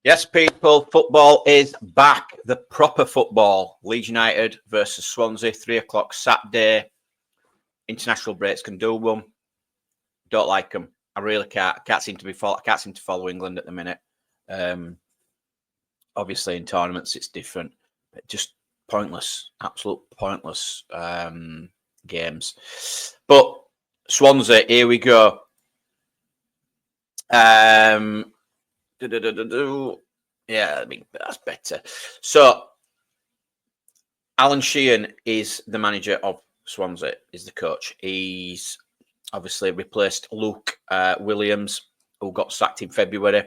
Yes, people, football is back. The proper football. Leeds United versus Swansea, 3 o'clock Saturday. International breaks can do them. Don't like them. I really can't. I can't seem to follow England at the minute. Obviously, in tournaments, it's different. But just pointless, absolute pointless games. But Swansea, here we go. Yeah, I mean, that's better. So, Alan Sheehan is the manager of Swansea, is the coach. He's obviously replaced Luke Williams, who got sacked in February.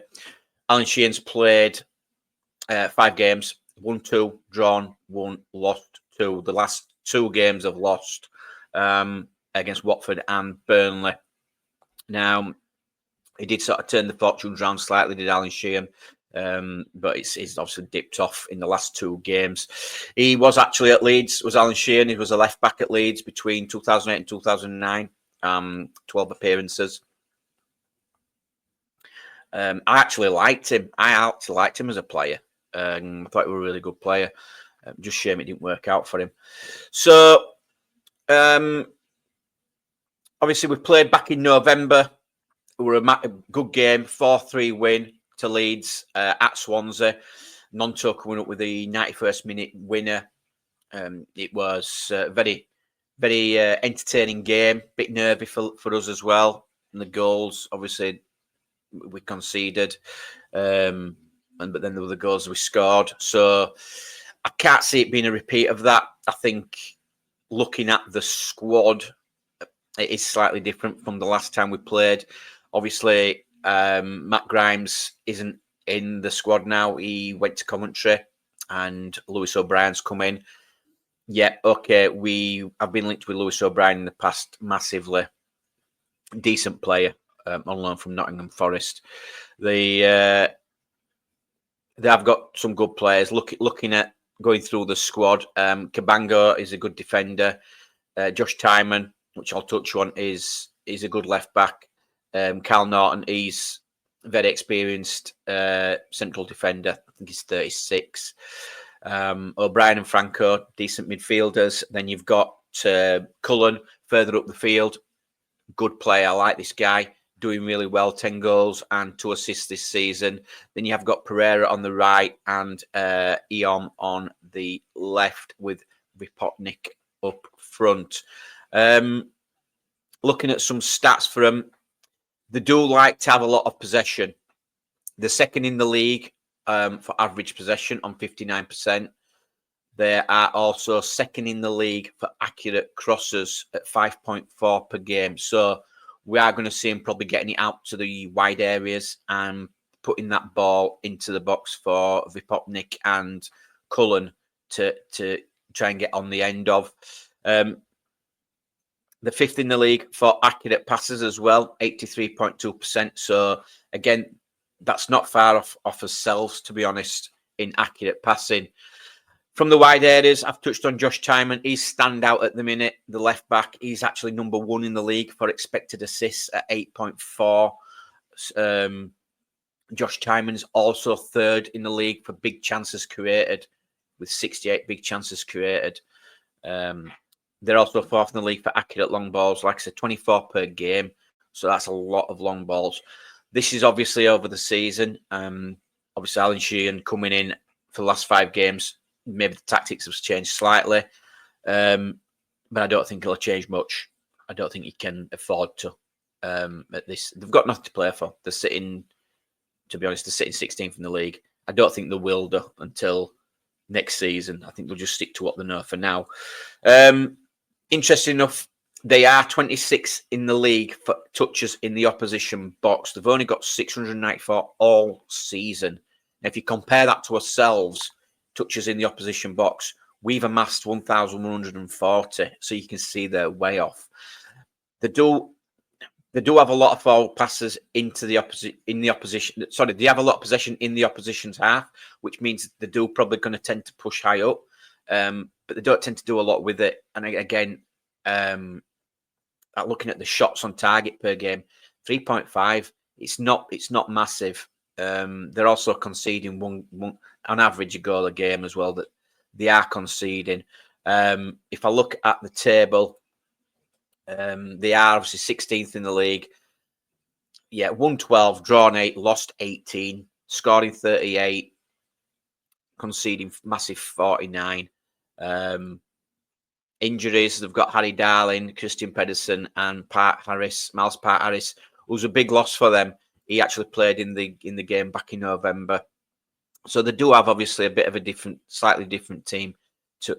Alan Sheehan's played 5 games, won 2, drawn 1, lost 2. The last 2 games have lost against Watford and Burnley. Now, he did sort of turn the fortunes round slightly, did Alan Sheehan, but he's obviously dipped off in the last 2 games. He was actually at Leeds, was Alan Sheehan. He was a left-back at Leeds between 2008 and 2009, 12 appearances. I actually liked him. As a player. I thought he was a really good player. Just shame it didn't work out for him. So, obviously, we played back in November. It was a good game, 4-3 win to Leeds at Swansea. Nonto coming up with the 91st minute winner. It was a very, very entertaining game. Bit nervy for us as well. And the goals, obviously, we conceded. But then there were the goals we scored. So I can't see it being a repeat of that. I think looking at the squad, it is slightly different from the last time we played. Obviously, Matt Grimes isn't in the squad now. He went to Coventry and Lewis O'Brien's come in. Yeah, okay, I've been linked with Lewis O'Brien in the past massively. Decent player on loan from Nottingham Forest. They have got some good players. Looking at going through the squad, Cabango is a good defender. Josh Tyman, which I'll touch on, is a good left back. Carl Norton, he's very experienced central defender. I think he's 36. O'Brien and Franco, decent midfielders. Then you've got Cullen further up the field. Good player. I like this guy. Doing really well, 10 goals and 2 assists this season. Then you have got Pereira on the right and Eom on the left with Vipotnik up front. Looking at some stats for them, they do like to have a lot of possession. They're second in the league for average possession on 59%. They are also second in the league for accurate crosses at 5.4 per game. So we are going to see him probably getting it out to the wide areas and putting that ball into the box for Vipotnik and Cullen to try and get on the end of. The 5th in the league for accurate passes as well, 83.2%. So, again, that's not far off ourselves, to be honest, in accurate passing. From the wide areas, I've touched on Josh Tyman. He's standout at the minute, the left back. He's actually number 1 in the league for expected assists at 8.4. Josh Tyman's also 3rd in the league for big chances created with 68 big chances created. They're also 4th in the league for accurate long balls. Like I said, 24 per game. So that's a lot of long balls. This is obviously over the season. Obviously, Alan Sheehan coming in for the last 5 games. Maybe the tactics have changed slightly. But I don't think it'll change much. I don't think he can afford to at this. They've got nothing to play for. They're sitting, to be honest, 16th in the league. I don't think they will do until next season. I think they'll just stick to what they know for now. Interesting enough, they are 26 in the league for touches in the opposition box. They've only got 694 all season. Now, if you compare that to ourselves, touches in the opposition box, we've amassed 1,140. So you can see they're way off. They do have a lot of forward passes into the opposition. Sorry, they have a lot of possession in the opposition's half, which means they do probably going to tend to push high up. But they don't tend to do a lot with it. And again, looking at the shots on target per game, 3.5. It's not massive. They're also conceding one on average a goal a game as well. That they are conceding. If I look at the table, they are obviously 16th in the league. Yeah, won 12, drawn 8, lost 18, scoring 38, conceding massive 49. Injuries, they've got Harry Darling, Christian Pedersen, and Miles Park-Harris, who's a big loss for them. He actually played in the game back in November. So they do have obviously a bit of a slightly different team to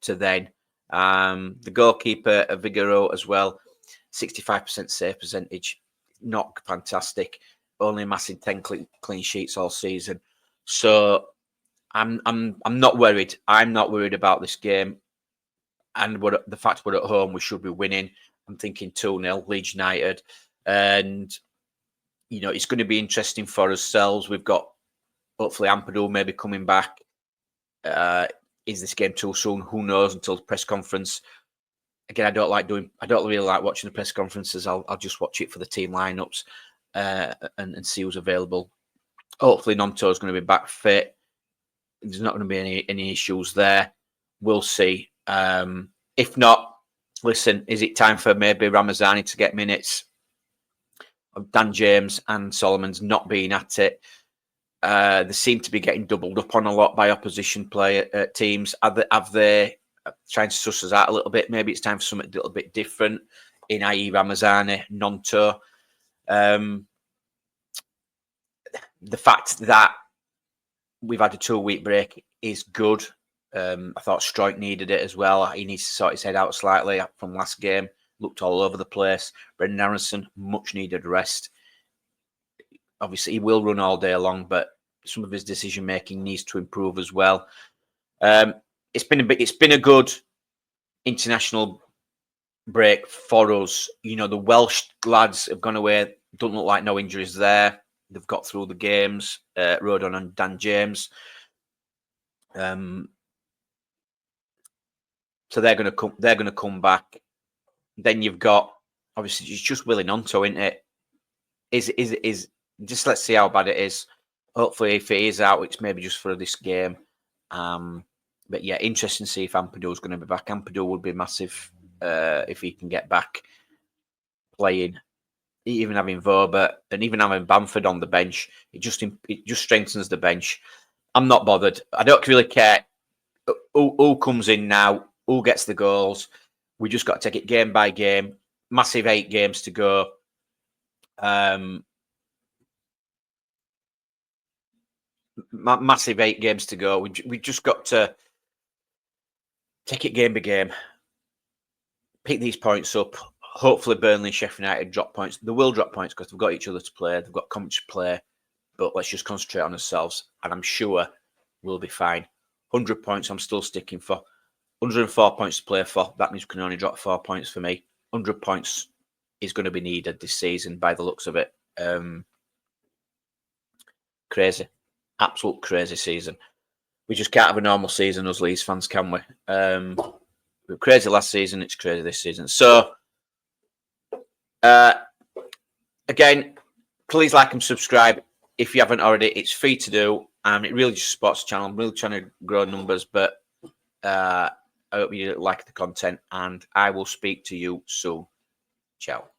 then. The goalkeeper, Vigoro, as well, 65% save percentage, not fantastic. Only amassing 10 clean sheets all season. So I'm not worried. I'm not worried about this game. And the fact we're at home, we should be winning. I'm thinking 2-0, Leeds United. And, it's going to be interesting for ourselves. We've got, hopefully, Ampadu maybe coming back. Is this game too soon? Who knows until the press conference. Again, I don't really like watching the press conferences. I'll just watch it for the team lineups and see who's available. Hopefully, Nonto's going to be back fit. There's not going to be any issues there. We'll see. If not, listen, is it time for maybe Ramazani to get minutes? Dan James and Solomon's not being at it. They seem to be getting doubled up on a lot by opposition teams. Have they trying to suss us out a little bit? Maybe it's time for something a little bit different in i.e. Ramazani, Nonto. The fact that we've had a 2-week break is good. I thought Stroik needed it as well. He needs to sort his head out slightly from last game. Looked all over the place. Brendan Aronson, much needed rest. Obviously, he will run all day long, but some of his decision making needs to improve as well. It's been a good international break for us. The Welsh lads have gone away. Don't look like no injuries there. They've got through the games. Rodon and Dan James. So they're going to come back. Then you've got obviously it's just Willie Nonto, isn't it? Is just let's see how bad it is. Hopefully, if it is out, it's maybe just for this game. But yeah, interesting to see if Ampadu is going to be back. Ampadu would be massive if he can get back playing. Even having Voba and even having Bamford on the bench, it just strengthens the bench. I'm not bothered. I don't really care who comes in now, who gets the goals. We just got to take it game by game. Massive 8 games to go. Massive 8 games to go. We just got to take it game by game. Pick these points up. Hopefully, Burnley and Sheffield United drop points. They will drop points because they've got each other to play. They've got company to play. But let's just concentrate on ourselves. And I'm sure we'll be fine. 100 points I'm still sticking for. 104 points to play for. That means we can only drop 4 points for me. 100 points is going to be needed this season by the looks of it. Crazy. Absolute crazy season. We just can't have a normal season, us Leeds fans, can we? We were crazy last season. It's crazy this season. So, again, please like and subscribe if you haven't already. It's free to do. It really just supports the channel. I'm really trying to grow numbers, but I hope you like the content, and I will speak to you soon. Ciao.